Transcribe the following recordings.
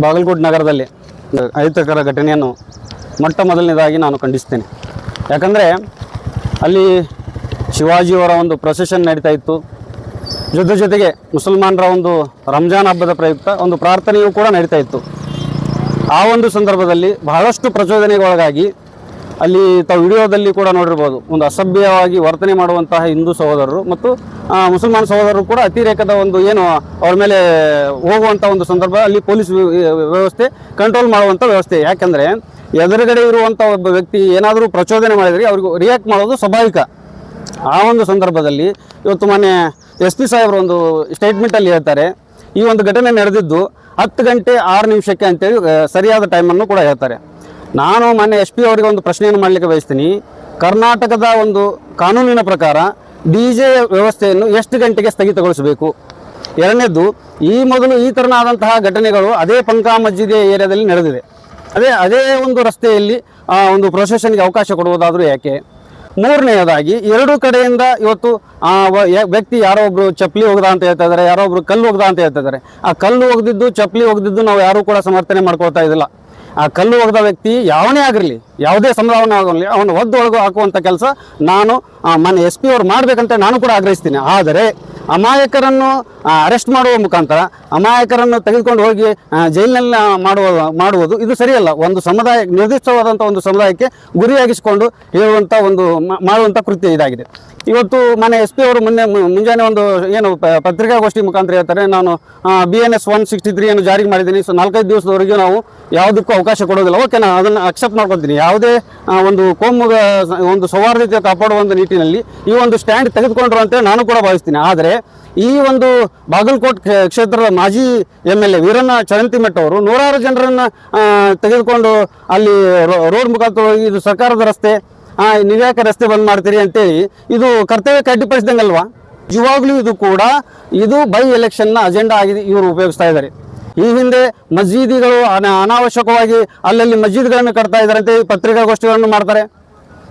ಬಾಗಲಕೋಟೆ ನಗರದಲ್ಲಿ ಅಹಿತಕರ ಘಟನೆಯನ್ನು ಮೊಟ್ಟ ಮೊದಲನೇದಾಗಿ ನಾನು ಖಂಡಿಸ್ತೇನೆ. ಯಾಕಂದರೆ ಅಲ್ಲಿ ಶಿವಾಜಿಯವರ ಒಂದು ಪ್ರೊಸೆಷನ್ ನಡೀತಾ ಇತ್ತು. ಜೊತೆಗೆ ಮುಸಲ್ಮಾನರ ಒಂದು ರಂಜಾನ್ ಹಬ್ಬದ ಪ್ರಯುಕ್ತ ಒಂದು ಪ್ರಾರ್ಥನೆಯೂ ಕೂಡ ನಡೀತಾ ಇತ್ತು. ಆ ಒಂದು ಸಂದರ್ಭದಲ್ಲಿ ಬಹಳಷ್ಟು ಪ್ರಚೋದನೆಗೊಳಗಾಗಿ ಅಲ್ಲಿ ತಾವು ವಿಡಿಯೋದಲ್ಲಿ ಕೂಡ ನೋಡಿರ್ಬೋದು, ಒಂದು ಅಸಭ್ಯವಾಗಿ ವರ್ತನೆ ಮಾಡುವಂತಹ ಹಿಂದೂ ಸಹೋದರರು ಮತ್ತು ಮುಸಲ್ಮಾನ್ ಸಹೋದರರು ಕೂಡ ಅತಿರೇಕದ ಒಂದು ಏನು ಅವ್ರ ಮೇಲೆ ಹೋಗುವಂಥ ಒಂದು ಸಂದರ್ಭ ಅಲ್ಲಿ ಪೊಲೀಸ್ ವ್ಯವಸ್ಥೆ ಕಂಟ್ರೋಲ್ ಮಾಡುವಂಥ ವ್ಯವಸ್ಥೆ. ಯಾಕೆಂದರೆ ಎದುರುಗಡೆ ಇರುವಂಥ ಒಬ್ಬ ವ್ಯಕ್ತಿ ಏನಾದರೂ ಪ್ರಚೋದನೆ ಮಾಡಿದರೆ ಅವ್ರಿಗೆ ರಿಯಾಕ್ಟ್ ಮಾಡೋದು ಸ್ವಾಭಾವಿಕ. ಆ ಒಂದು ಸಂದರ್ಭದಲ್ಲಿ ಇವತ್ತು ಮೊನ್ನೆ SP ಸಾಹೇಬರು ಒಂದು ಸ್ಟೇಟ್ಮೆಂಟಲ್ಲಿ ಹೇಳ್ತಾರೆ, ಈ ಒಂದು ಘಟನೆ ನಡೆದಿದ್ದು 10 ಗಂಟೆ 6 ನಿಮಿಷಕ್ಕೆ ಅಂತೇಳಿ ಸರಿಯಾದ ಟೈಮನ್ನು ಕೂಡ ಹೇಳ್ತಾರೆ. ನಾನು ಮೊನ್ನೆ SP ಅವರಿಗೆ ಒಂದು ಪ್ರಶ್ನೆಯನ್ನು ಮಾಡಲಿಕ್ಕೆ ಬಯಸ್ತೀನಿ. ಕರ್ನಾಟಕದ ಒಂದು ಕಾನೂನಿನ ಪ್ರಕಾರ DJ ವ್ಯವಸ್ಥೆಯನ್ನು ಎಷ್ಟು ಗಂಟೆಗೆ ಸ್ಥಗಿತಗೊಳಿಸಬೇಕು? ಎರಡನೇದ್ದು, ಈ ಮೊದಲು ಈ ಥರನಾದಂತಹ ಘಟನೆಗಳು ಅದೇ ಪಂಕಾ ಮಸ್ಜಿದ್ ಏರಿಯಾದಲ್ಲಿ ನಡೆದಿದೆ. ಅದೇ ಒಂದು ರಸ್ತೆಯಲ್ಲಿ ಒಂದು ಪ್ರೊಸೆಷನ್ಗೆ ಅವಕಾಶ ಕೊಡುವುದಾದರೂ ಯಾಕೆ? ಮೂರನೆಯದಾಗಿ, ಎರಡು ಕಡೆಯಿಂದ ಇವತ್ತು ವ್ಯಕ್ತಿ ಯಾರೋ ಒಬ್ರು ಚಪ್ಪಲಿ ಒಗ್ದ ಅಂತ ಹೇಳ್ತಾ ಇದ್ದಾರೆ, ಯಾರೋ ಒಬ್ರು ಕಲ್ಲು ಒಗ್ದ ಅಂತ ಹೇಳ್ತಾ ಇದ್ದಾರೆ. ಆ ಕಲ್ಲು ಒಗ್ದಿದ್ದು ಚಪ್ಪಲಿ ಒಗ್ದಿದ್ದು ನಾವು ಯಾರೂ ಕೂಡ ಸಮರ್ಥನೆ ಮಾಡ್ಕೊಳ್ತಾ ಇದ್ದಿಲ್ಲ. ಆ ಕಲ್ಲು ಒಗ್ದ ವ್ಯಕ್ತಿ ಯಾವನೇ ಆಗಿರಲಿ, ಯಾವುದೇ ಸಮುದಾಯವನ್ನ ಆಗಲಿ, ಅವನು ಒದ್ದೊಳಗು ಹಾಕುವಂಥ ಕೆಲಸ ನಾನು ಮೊನ್ನೆ SP ಅವ್ರು ಮಾಡಬೇಕಂತ ನಾನು ಕೂಡ ಆಗ್ರಹಿಸ್ತೀನಿ. ಆದರೆ ಅಮಾಯಕರನ್ನು ಅರೆಸ್ಟ್ ಮಾಡುವ ಮುಖಾಂತರ ಅಮಾಯಕರನ್ನು ತೆಗೆದುಕೊಂಡು ಹೋಗಿ ಜೈಲಿನಲ್ಲಿ ಮಾಡುವುದು ಇದು ಸರಿಯಲ್ಲ. ಒಂದು ಸಮುದಾಯ, ನಿರ್ದಿಷ್ಟವಾದಂಥ ಒಂದು ಸಮುದಾಯಕ್ಕೆ ಗುರಿಯಾಗಿಸಿಕೊಂಡು ಹೇಳುವಂಥ ಒಂದು ಮಾಡುವಂಥ ಕೃತ್ಯ ಇದಾಗಿದೆ. ಇವತ್ತು ಮೊನ್ನೆ SP ಅವರು ಮುಂಜಾನೆ ಒಂದು ಏನು ಪತ್ರಿಕಾಗೋಷ್ಠಿ ಮುಖಾಂತರ ಹೇಳ್ತಾರೆ, ನಾನು BNS 163 ಜಾರಿಗೆ ಮಾಡಿದ್ದೀನಿ. ಸೊ 4-5 ದಿವಸದವರೆಗೂ ನಾವು ಯಾವುದಕ್ಕೂ ಅವಕಾಶ ಕೊಡೋದಿಲ್ಲ. ಓಕೆ, ನಾನು ಅದನ್ನು ಅಕ್ಸೆಪ್ಟ್ ಮಾಡ್ಕೊತೀನಿ. ಯಾವುದೇ ಒಂದು ಕೋಮುಗ ಒಂದು ಸೌಹಾರ್ದತೆ ಕಾಪಾಡುವ ಒಂದು ನಿಟ್ಟಿನಲ್ಲಿ ಈ ಒಂದು ಸ್ಟ್ಯಾಂಡ್ ತೆಗೆದುಕೊಂಡ್ರು ಅಂತೇಳಿ ನಾನು ಕೂಡ ಭಾವಿಸ್ತೀನಿ. ಆದರೆ ಈ ಒಂದು ಬಾಗಲಕೋಟೆ ಕ್ಷೇತ್ರದ ಮಾಜಿ MLA ವೀರಣ್ಣ ಚರಂತಿಮಠ ಅವರು ನೂರಾರು ಜನರನ್ನು ತೆಗೆದುಕೊಂಡು ಅಲ್ಲಿ ರೋಡ್ ಮುಖಾಂತರ ಇದು ಸರ್ಕಾರದ ರಸ್ತೆ, ನೀವ್ಯಾಕೆ ರಸ್ತೆ ಬಂದ್ ಮಾಡ್ತೀರಿ ಅಂತೇಳಿ ಇದು ಕರ್ತವ್ಯಕ್ಕೆ ಅಡ್ಡಿಪಡಿಸಿದಂಗಲ್ವಾ? ನಿಜವಾಗ್ಲೂ ಇದು ಬೈ ಎಲೆಕ್ಷನ್ನ ಅಜೆಂಡಾ ಆಗಿದೆ, ಇವರು ಉಪಯೋಗಿಸ್ತಾ ಇದ್ದಾರೆ. ಈ ಹಿಂದೆ ಮಸ್ಜಿದಿಗಳು ಅನಾವಶ್ಯಕವಾಗಿ ಅಲ್ಲಲ್ಲಿ ಮಸ್ಜಿದ್ಗಳನ್ನು ಕಟ್ತಾ ಇದ್ದಾರೆ ಅಂತ ಪತ್ರಿಕಾಗೋಷ್ಠಿಗಳನ್ನು ಮಾಡ್ತಾರೆ.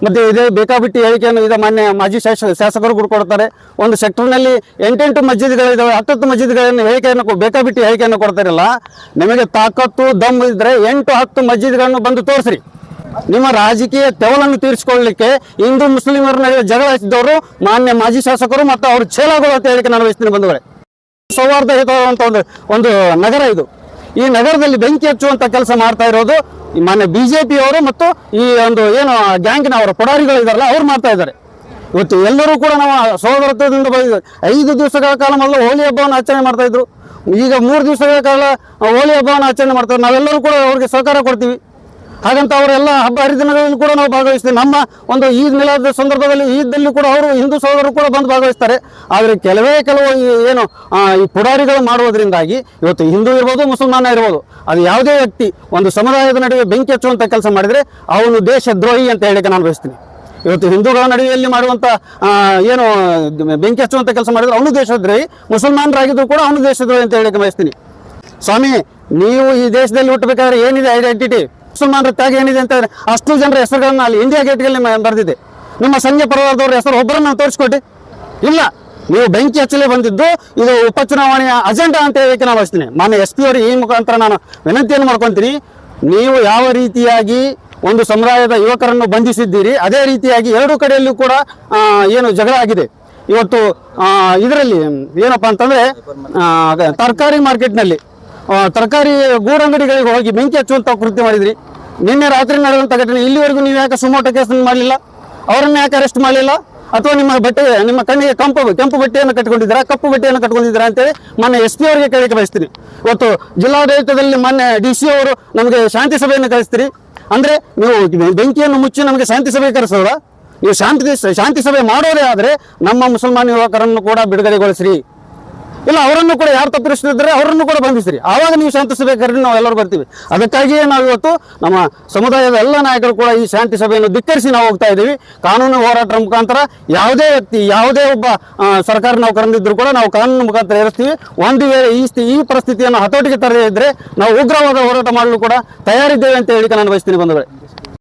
ಮತ್ತು ಇದೇ ಬೇಕಾಬಿಟ್ಟಿ ಹೇಳಿಕೆಯನ್ನು ಈಗ ಮಾನ್ಯ ಮಾಜಿ ಶಾಸಕರು ಕೂಡ ಕೊಡ್ತಾರೆ. ಒಂದು ಸೆಕ್ಟರ್ನಲ್ಲಿ 8 ಮಸ್ಜಿದ್ಗಳಿದ್ದಾವೆ, 10 ಮಸ್ಜಿದ್ಗಳನ್ನು ಬೇಕಾಬಿಟ್ಟಿ ಹೇಳಿಕೆಯನ್ನು ಕೊಡ್ತಾರಲ್ಲ. ನಿಮಗೆ ತಾಕತ್ತು ದಮ್ ಇದ್ದರೆ 8-10 ಮಸ್ಜಿದ್ಗಳನ್ನು ಬಂದು ತೋರಿಸ್ರಿ. ನಿಮ್ಮ ರಾಜಕೀಯ ತೆವಲನ್ನು ತೀರಿಸಿಕೊಳ್ಳಲಿಕ್ಕೆ ಹಿಂದೂ ಮುಸ್ಲಿಮರ ನಡುವೆ ಜಗಳ ಹಚ್ಚಿದವರು ಮಾನ್ಯ ಮಾಜಿ ಶಾಸಕರು ಮತ್ತು ಅವರು ಛೇಲಾಗಳು ಅಂತ ಹೇಳಿಕೆ ನಾನು ವಹಿಸ್ತೀನಿ. ಬಂಧುಗಳೇ, ಸೌಹಾರ್ದಯುತವಾದಂಥ ಒಂದು ನಗರ ಇದು. ಈ ನಗರದಲ್ಲಿ ಬೆಂಕಿ ಹಚ್ಚುವಂಥ ಕೆಲಸ ಮಾಡ್ತಾ ಇರೋದು ಮಾನ್ಯ BJP ಅವರು ಮತ್ತು ಈ ಒಂದು ಏನು ಗ್ಯಾಂಗ್ನ ಅವರ ಪುಡಾರಿಗಳು ಇದಾರಲ್ಲ ಅವ್ರು ಮಾಡ್ತಾ ಇದ್ದಾರೆ. ಇವತ್ತು ಎಲ್ಲರೂ ಕೂಡ ನಾವು ಸಹೋದರತ್ವದಿಂದ 5 ದಿವಸಗಳ ಕಾಲ ಮೊದಲು ಹೋಳಿ ಹಬ್ಬವನ್ನು ಆಚರಣೆ ಮಾಡ್ತಾ ಇದ್ರು. ಈಗ 3 ದಿವಸಗಳ ಕಾಲ ಹೋಳಿ ಹಬ್ಬವನ್ನು ಆಚರಣೆ ಮಾಡ್ತಾರೆ. ನಾವೆಲ್ಲರೂ ಕೂಡ ಅವ್ರಿಗೆ ಸಹಕಾರ ಕೊಡ್ತೀವಿ. ಹಾಗಂತ ಅವರೆಲ್ಲ ಹಬ್ಬ ಹರಿದಿನಗಳಲ್ಲಿ ಕೂಡ ನಾವು ಭಾಗವಹಿಸ್ತೀವಿ. ನಮ್ಮ ಒಂದು ಈದ್ ಮಿಲಾದ್ ಸಂದರ್ಭದಲ್ಲಿ ಈದಲ್ಲಿ ಕೂಡ ಅವರು ಹಿಂದೂ ಸಹೋದರರು ಕೂಡ ಬಂದು ಭಾಗವಹಿಸ್ತಾರೆ. ಆದರೆ ಕೆಲವು ಏನು ಈ ಪುಡಾರಿಗಳು ಮಾಡುವುದರಿಂದಾಗಿ ಇವತ್ತು ಹಿಂದೂ ಇರ್ಬೋದು, ಮುಸಲ್ಮಾನ ಇರ್ಬೋದು, ಅದು ಯಾವುದೇ ವ್ಯಕ್ತಿ ಒಂದು ಸಮುದಾಯದ ನಡುವೆ ಬೆಂಕಿ ಹಚ್ಚುವಂಥ ಕೆಲಸ ಮಾಡಿದರೆ ಅವನು ದೇಶದ್ರೋಹಿ ಅಂತ ಹೇಳಿಕೆ ನಾನು ಬಯಸ್ತೀನಿ. ಇವತ್ತು ಹಿಂದೂಗಳ ನಡುವೆಯಲ್ಲಿ ಮಾಡುವಂಥ ಏನು ಬೆಂಕಿ ಹಚ್ಚುವಂಥ ಕೆಲಸ ಮಾಡಿದರೆ ಅವನು ದೇಶದ್ರೋಹಿ, ಮುಸಲ್ಮಾನರಾಗಿದ್ದರೂ ಕೂಡ ಅವನು ದೇಶದ್ರೋಹಿ ಅಂತ ಹೇಳಿಕೆ ಬಯಸ್ತೀನಿ. ಸ್ವಾಮಿ, ನೀವು ಈ ದೇಶದಲ್ಲಿ ಹುಟ್ಟಬೇಕಾದ್ರೆ ಏನಿದೆ ಐಡೆಂಟಿಟಿ, ಮುಸಲ್ಮಾನರ ತ್ಯಾಗ ಏನಿದೆ ಅಂತ ಅಷ್ಟು ಜನರ ಹೆಸರುಗಳನ್ನ ಅಲ್ಲಿ ಇಂಡಿಯಾ ಗೇಟ್ಗಳಲ್ಲಿ ಬರೆದಿದೆ. ನಿಮ್ಮ ಸಂಘ ಪರಿವಾರದವ್ರ ಹೆಸರು ಒಬ್ಬರನ್ನ ತೋರಿಸ್ಕೊಟ್ಟಿ ಇಲ್ಲ. ನೀವು ಬೆಂಕಿ ಹಚ್ಚಲೇ ಬಂದಿದ್ದು ಇದು ಉಪಚುನಾವಣೆಯ ಅಜೆಂಡಾ ಅಂತ ಹೇಳಕ್ಕೆ ನಾನು ಬಯಸ್ತೀನಿ. ಮಾನ್ಯ SP ಅವರು ಈ ಮುಖಾಂತರ ನಾನು ವಿನಂತಿಯನ್ನು ಮಾಡ್ಕೊತೀನಿ. ನೀವು ಯಾವ ರೀತಿಯಾಗಿ ಒಂದು ಸಮುದಾಯದ ಯುವಕರನ್ನು ಬಂಧಿಸಿದ್ದೀರಿ, ಅದೇ ರೀತಿಯಾಗಿ 2 ಕಡೆಯಲ್ಲೂ ಕೂಡ ಏನು ಜಗಳ ಆಗಿದೆ. ಇವತ್ತು ಇದರಲ್ಲಿ ಏನಪ್ಪ ಅಂತಂದರೆ ತರಕಾರಿ ಮಾರ್ಕೆಟ್ನಲ್ಲಿ ತರಕಾರಿ ಗೂಡಂಗಡಿಗಳಿಗೆ ಹೋಗಿ ಬೆಂಕಿ ಹಚ್ಚುವಂಥ ಕೃತ್ಯ ಮಾಡಿದ್ರಿ. ನಿನ್ನೆ ರಾತ್ರಿ ನಡೆದಂಥ ಘಟನೆ, ಇಲ್ಲಿವರೆಗೂ ನೀವು ಯಾಕೆ ಸುಮೋಟೋ ಕೇಸನ್ನು ಮಾಡಲಿಲ್ಲ? ಅವರನ್ನು ಯಾಕೆ ಅರೆಸ್ಟ್ ಮಾಡಲಿಲ್ಲ? ಅಥವಾ ನಿಮ್ಮ ಕಣ್ಣಿಗೆ ಕೆಂಪು ಬಟ್ಟೆಯನ್ನು ಕಟ್ಕೊಂಡಿದ್ದೀರಾ, ಕಪ್ಪು ಬಟ್ಟೆಯನ್ನು ಕಟ್ಕೊಂಡಿದ್ದೀರಾ ಅಂತೇಳಿ ಮೊನ್ನೆ SP ಅವರಿಗೆ ಕೇಳಕ್ಕೆ ಬಯಸ್ತೀನಿ. ಇವತ್ತು ಜಿಲ್ಲಾಡಳಿತದಲ್ಲಿ ಮೊನ್ನೆ DC ಅವರು ನಮಗೆ ಶಾಂತಿ ಸಭೆಯನ್ನು ಕಳಿಸ್ತೀರಿ ಅಂದರೆ ನೀವು ಬೆಂಕಿಯನ್ನು ಮುಚ್ಚಿ ನಮಗೆ ಶಾಂತಿ ಸಭೆ ಕರೆಸೋದ? ನೀವು ಶಾಂತಿ ಸಭೆ ಮಾಡೋದೇ ಆದರೆ ನಮ್ಮ ಮುಸಲ್ಮಾನ ಯುವಕರನ್ನು ಕೂಡ ಬಿಡುಗಡೆಗೊಳಿಸ್ರಿ. ಇಲ್ಲ, ಅವರನ್ನು ಕೂಡ ಯಾರು ತಪ್ಪಿಸಿದ್ರೆ ಅವರನ್ನು ಕೂಡ ಬಂಧಿಸ್ರಿ. ಆವಾಗ ನೀವು ಶಾಂತಿ ಸಭೆ ಕರೆದು ನಾವು ಎಲ್ಲರೂ ಬರ್ತೀವಿ. ಅದಕ್ಕಾಗಿಯೇ ನಾವು ಇವತ್ತು ನಮ್ಮ ಸಮುದಾಯದ ಎಲ್ಲ ನಾಯಕರು ಕೂಡ ಈ ಶಾಂತಿ ಸಭೆಯನ್ನು ಧಿಕ್ಕರಿಸಿ ನಾವು ಹೋಗ್ತಾ ಇದ್ದೀವಿ. ಕಾನೂನು ಹೋರಾಟದ ಮುಖಾಂತರ ಯಾವುದೇ ವ್ಯಕ್ತಿ, ಯಾವುದೇ ಒಬ್ಬ ಸರ್ಕಾರ ನಾವು ಕರೆದಿದ್ರು ಕೂಡ ನಾವು ಕಾನೂನು ಮುಖಾಂತರ ಏರಿಸ್ತೀವಿ. ಒಂದು ವೇಳೆ ಈ ಪರಿಸ್ಥಿತಿಯನ್ನು ಹತೋಟಿಗೆ ತರದೇ ಇದ್ದರೆ ನಾವು ಉಗ್ರವಾದ ಹೋರಾಟ ಮಾಡಲು ಕೂಡ ತಯಾರಿದ್ದೇವೆ ಅಂತ ಹೇಳಿಕೆ ನಾನು ಬಯಸ್ತೀನಿ ಬಂಧುಗಳೇ.